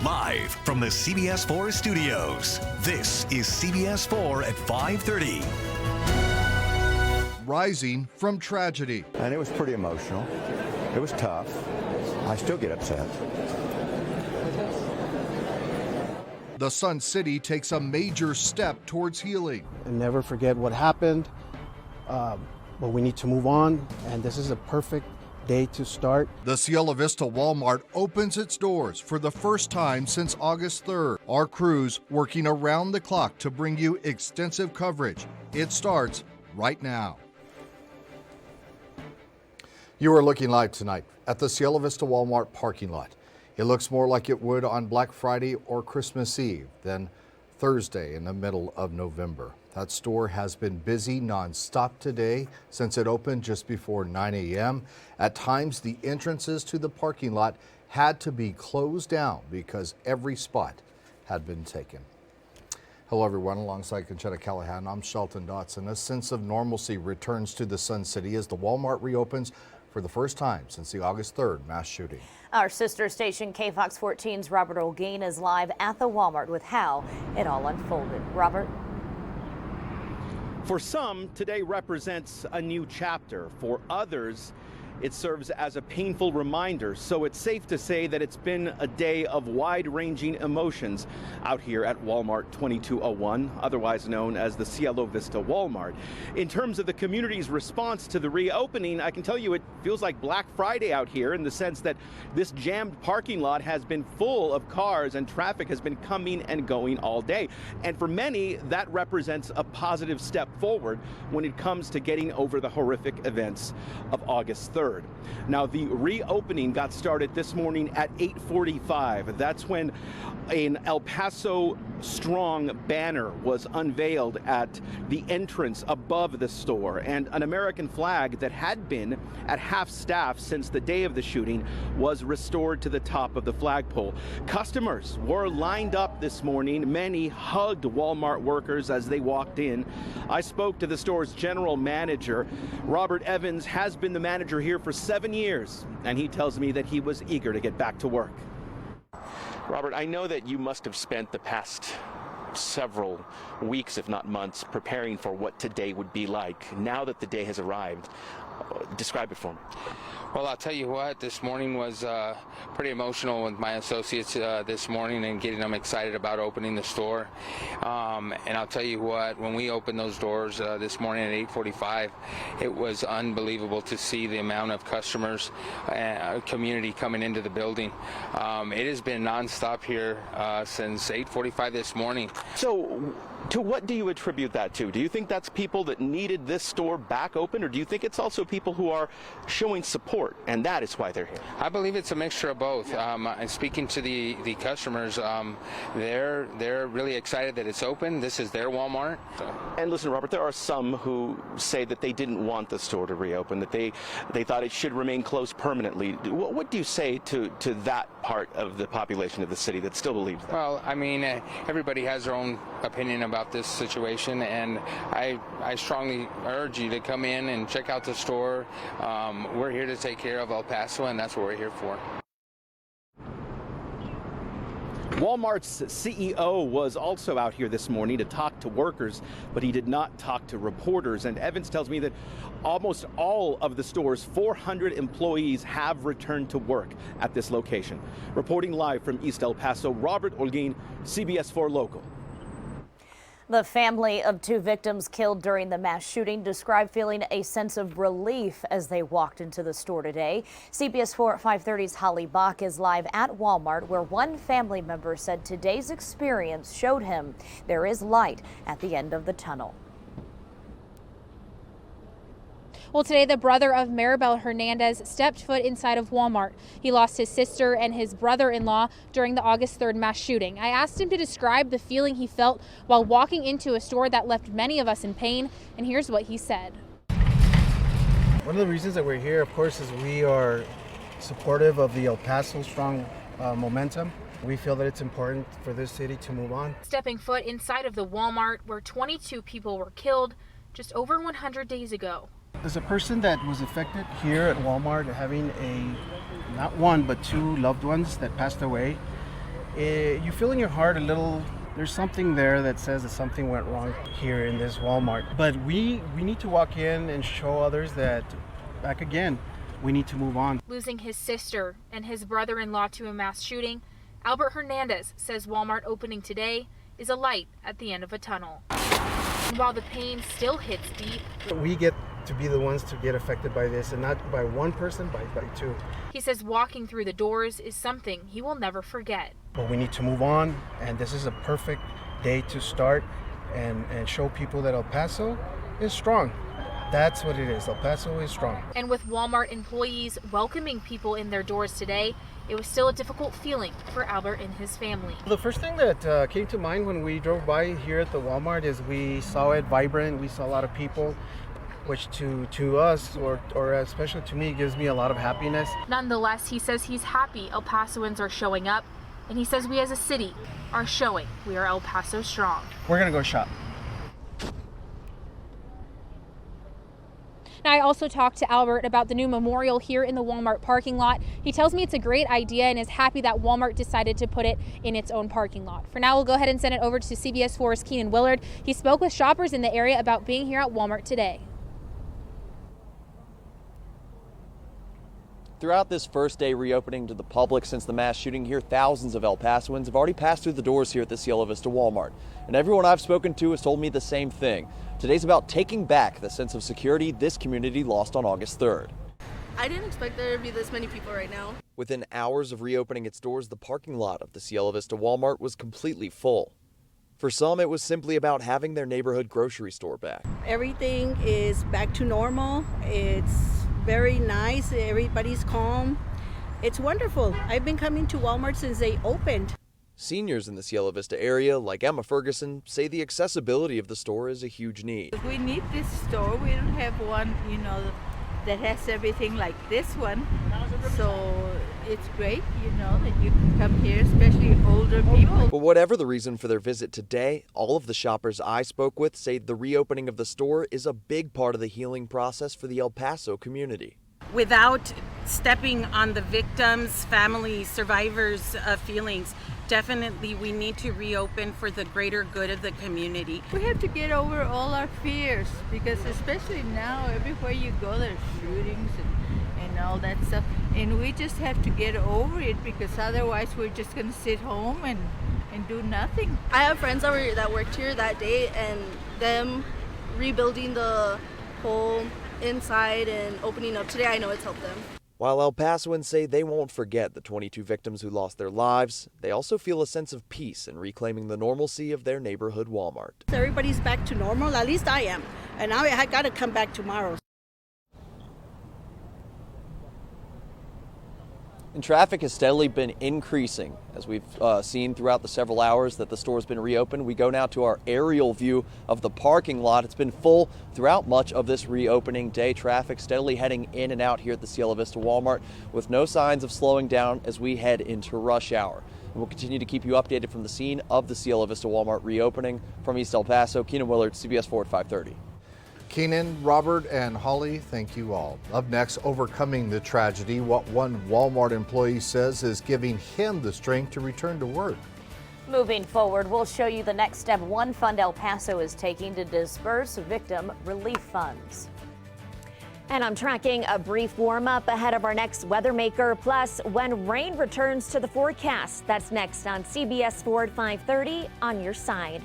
Live from the CBS4 studios, this is CBS4 at 5:30. Rising from tragedy. And it was pretty emotional. It was tough. I still get upset. The Sun City takes a major step towards healing. And never forget what happened, but we need to move on, and this is a perfect day to start. The Cielo Vista Walmart opens its doors for the first time since August 3rd. Our crews working around the clock to bring you extensive coverage. It starts right now. You are looking live tonight at the Cielo Vista Walmart parking lot. It looks more like it would on Black Friday or Christmas Eve than Thursday in the middle of November. That store has been busy nonstop today since it opened just before 9 a.m. At times, the entrances to the parking lot had to be closed down because every spot had been taken. Hello, everyone. Alongside Conchetta Callahan, I'm Shelton Dotson. A sense of normalcy returns to the Sun City as the Walmart reopens for the first time since the August 3rd mass shooting. Our sister station KFOX 14's Robert Olguin is live at the Walmart with how it all unfolded. Robert? For some, today represents a new chapter. For others, it serves as a painful reminder. So it's safe to say that it's been a day of wide-ranging emotions out here at Walmart 2201, otherwise known as the Cielo Vista Walmart. In terms of the community's response to the reopening, I can tell you it feels like Black Friday out here in the sense that this jammed parking lot has been full of cars and traffic has been coming and going all day. And for many, that represents a positive step forward when it comes to getting over the horrific events of August 3rd. Now, the reopening got started this morning at 8:45. That's when an El Paso Strong banner was unveiled at the entrance above the store, and an American flag that had been at half staff since the day of the shooting was restored to the top of the flagpole. Customers were lined up this morning. Many hugged Walmart workers as they walked in. I spoke to the store's general manager. Robert Evans has been the manager here for 7 years, and he tells me that he was eager to get back to work. Robert, I know that you must have spent the past several weeks, if not months, preparing for what today would be like. Now that the day has arrived, describe it for me. Well, I'll tell you what, this morning was pretty emotional with my associates this morning and getting them excited about opening the store. And I'll tell you what, when we opened those doors this morning at 8:45, it was unbelievable to see the amount of customers and community coming into the building. It has been nonstop here since 8:45 this morning. So, to what do you attribute that to? Do you think that's people that needed this store back open, or do you think it's also people who are showing support, and that is why they're here? I believe it's a mixture of both. And speaking to the customers, they're really excited that it's open. This is their Walmart. So. And listen, Robert, there are some who say that they didn't want the store to reopen, that they thought it should remain closed permanently. What do you say to that part of the population of the city that still believes that? Well, I mean, everybody has their own opinion about this situation, and I strongly urge you to come in and check out the store. We're here to take care of El Paso, and that's what we're here for. Walmart's CEO was also out here this morning to talk to workers, but he did not talk to reporters. And Evans tells me that almost all of the store's 400 employees have returned to work at this location. Reporting live from East El Paso, Robert Olguin, CBS4 Local. The family of two victims killed during the mass shooting described feeling a sense of relief as they walked into the store today. CBS4 at 5:30's Holly Bach is live at Walmart, where one family member said today's experience showed him there is light at the end of the tunnel. Well, today the brother of Maribel Hernandez stepped foot inside of Walmart. He lost his sister and his brother-in-law during the August 3rd mass shooting. I asked him to describe the feeling he felt while walking into a store that left many of us in pain, and here's what he said. One of the reasons that we're here, of course, is we are supportive of the El Paso Strong momentum. We feel that it's important for this city to move on. Stepping foot inside of the Walmart where 22 people were killed just over 100 days ago. As a person that was affected here at Walmart, having not one but two loved ones that passed away, you feel in your heart a little, there's something there that says that something went wrong here in this Walmart. But we need to walk in and show others that, back again, we need to move on. Losing his sister and his brother-in-law to a mass shooting, Albert Hernandez says Walmart opening today is a light at the end of a tunnel. And while the pain still hits deep, We get to be the ones to get affected by this, and not by one person, by two. he says walking through the doors is something he will never forget. But we need to move on, and this is a perfect day to start and show people that El Paso is strong. That's what it is. El Paso is strong. And with Walmart employees welcoming people in their doors today, it was still a difficult feeling for Albert and his family. The first thing that came to mind when we drove by here at the Walmart is we saw it vibrant. We saw a lot of people, which to us, or especially to me, gives me a lot of happiness. Nonetheless, he says he's happy El Pasoans are showing up, and he says we as a city are showing we are El Paso strong. We're gonna go shop. Now, I also talked to Albert about the new memorial here in the Walmart parking lot. He tells me it's a great idea and is happy that Walmart decided to put it in its own parking lot. For now, we'll go ahead and send it over to CBS4's Keenan Willard. He spoke with shoppers in the area about being here at Walmart today. Throughout this first day reopening to the public since the mass shooting here, thousands of El Pasoans have already passed through the doors here at the Cielo Vista Walmart. And everyone I've spoken to has told me the same thing. Today's about taking back the sense of security this community lost on August 3rd. I didn't expect there to be this many people right now. Within hours of reopening its doors, the parking lot of the Cielo Vista Walmart was completely full. For some, it was simply about having their neighborhood grocery store back. Everything is back to normal. It's very nice. Everybody's calm. It's wonderful. I've been coming to Walmart since they opened. Seniors in the Cielo Vista area, like Emma Ferguson, say the accessibility of the store is a huge need. We need this store. We don't have one, that has everything like this one. So it's great, that you can come here, especially older people. But whatever the reason for their visit today, all of the shoppers I spoke with say the reopening of the store is a big part of the healing process for the El Paso community. Without stepping on the victims, families, survivors' feelings, definitely we need to reopen for the greater good of the community. We have to get over all our fears, because especially now, everywhere you go, there's shootings and all that stuff. And we just have to get over it, because otherwise we're just going to sit home and do nothing. I have friends that worked here that day, and them rebuilding the whole inside and opening up today, I know it's helped them. While El Pasoans say they won't forget the 22 victims who lost their lives, they also feel a sense of peace in reclaiming the normalcy of their neighborhood Walmart. Everybody's back to normal, at least I am. And now I got to come back tomorrow. And traffic has steadily been increasing as we've seen throughout the several hours that the store's been reopened. We go now to our aerial view of the parking lot. It's been full throughout much of this reopening day. Traffic steadily heading in and out here at the Cielo Vista Walmart with no signs of slowing down as we head into rush hour. And we'll continue to keep you updated from the scene of the Cielo Vista Walmart reopening. From East El Paso, Keenan Willard, CBS4 at 5:30. Keenan, Robert, and Holly, thank you all. Up next, overcoming the tragedy, what one Walmart employee says is giving him the strength to return to work. Moving forward, we'll show you the next step one fund El Paso is taking to disperse victim relief funds. And I'm tracking a brief warm-up ahead of our next weather maker, plus when rain returns to the forecast. That's next on CBS4 at 5:30 on your side.